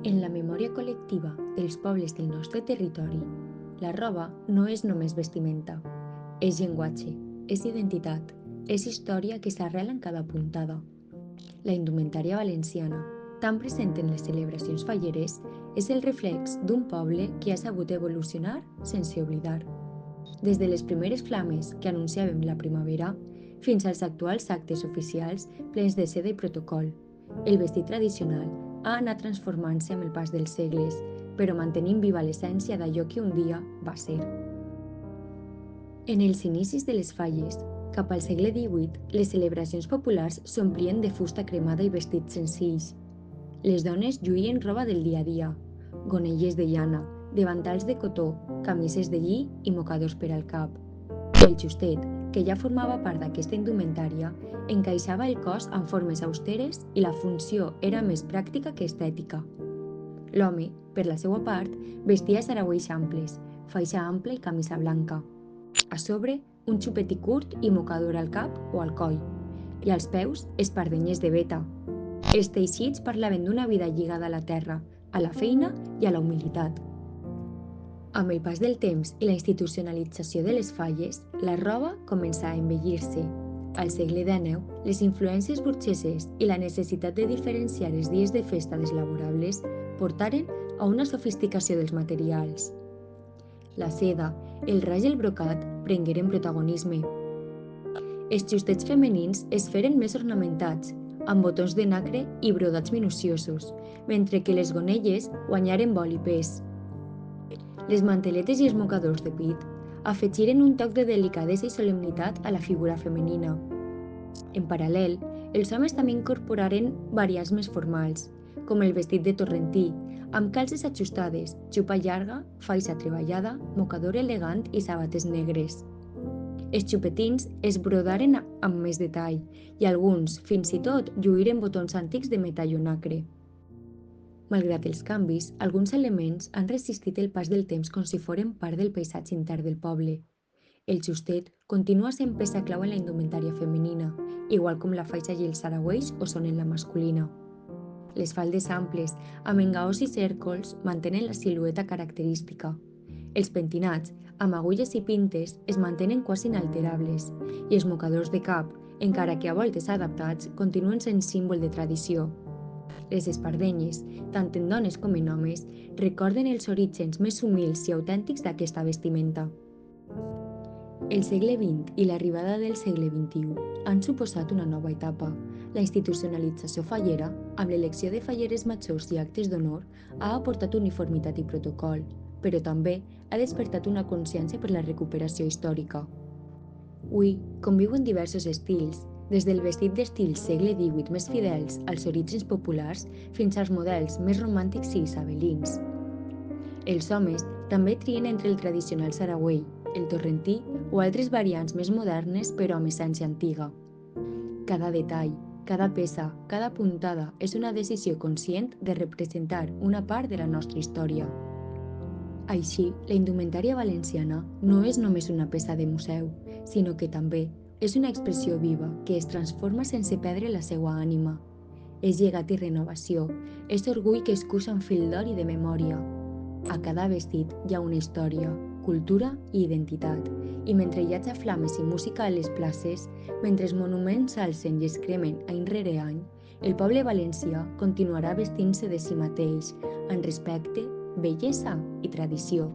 En la memòria col·lectiva dels pobles del nostre territori, la roba no és només vestimenta, és llenguatge, és identitat, és història que s'arrela en cada puntada. La indumentària valenciana, tan present en les celebracions falleres, és el reflex d'un poble que ha sabut evolucionar sense oblidar. Des de les primeres flames que anunciàvem la primavera fins als actuals actes oficials plens de seda i protocol, el vestit tradicional ha anat transformant-se amb el pas dels segles, però mantenint viva l'essència d'allò que un dia va ser. En els inicis de les falles, cap al segle XVIII, les celebracions populars s'omplien de fusta cremada i vestits senzills. Les dones lluïen roba del dia a dia, gonelles de llana, davantals de cotó, camises de lli i mocadors per al cap. El justet, que ja formava part d'aquesta indumentària, encaixava el cos en formes austeres i la funció era més pràctica que estètica. L'home, per la seva part, vestia saragüells amples, faixa ampla i camisa blanca. A sobre, un xupetí curt i mocador al cap o al coll, i als peus, espardenyers de veta. Els teixits parlaven d'una vida lligada a la terra, a la feina i a la humilitat. Amb el pas del temps i la institucionalització de les falles, la roba començà a envellir-se. Al segle XIX, les influències burgeses i la necessitat de diferenciar els dies de festa deslaborables portaren a una sofisticació dels materials. La seda, el raig i el brocat prengueren protagonisme. Els justets femenins es feren més ornamentats, amb botons de nacre i brodats minuciosos, mentre que les gonelles guanyaren vol i pes. Les manteletes i els mocadors de pit afegiren un toc de delicadesa i solemnitat a la figura femenina. En paral·lel, els homes també incorporaren variants més formals, com el vestit de torrentí, amb calces ajustades, xupa llarga, faixa treballada, mocador elegant i sabates negres. Els xupetins es brodaren amb més detall i alguns, fins i tot, lluïren botons antics de metall o nacre. Malgrat els canvis, alguns elements han resistit el pas del temps com si foren part del paisatge intern del poble. El justet continua sent peça clau en la indumentària femenina, igual com la faixa i els saragüells ho són en la masculina. Les faldes amples, amb engaós i cèrcols, mantenen la silueta característica. Els pentinats, amb agulles i pintes, es mantenen quasi inalterables, i els mocadors de cap, encara que a voltes adaptats, continuen sent símbol de tradició. Les espardenyes, tant en dones com en homes, recorden els orígens més humils i autèntics d'aquesta vestimenta. El segle XX i l'arribada del segle XXI han suposat una nova etapa. La institucionalització fallera, amb l'elecció de falleres majors i actes d'honor, ha aportat uniformitat i protocol, però també ha despertat una consciència per la recuperació històrica. Avui conviuen diversos estils, des del vestit d'estil segle XVIII més fidels als orígens populars fins als models més romàntics i isabelins. Els homes també trien entre el tradicional saragüell, el torrentí o altres variants més modernes però amb essència antiga. Cada detall, cada peça, cada puntada és una decisió conscient de representar una part de la nostra història. Així, la indumentària valenciana no és només una peça de museu, sinó que també és una expressió viva que es transforma sense perdre la seva ànima. És llegat i renovació, és orgull que es cuixa amb fil d'or i de memòria. A cada vestit hi ha una història, cultura i identitat, i mentre hi hagi flames i música a les places, mentre els monuments s'alcen i es cremen any rere any, el poble valencià continuarà vestint-se de si mateix, amb respecte, bellesa i tradició.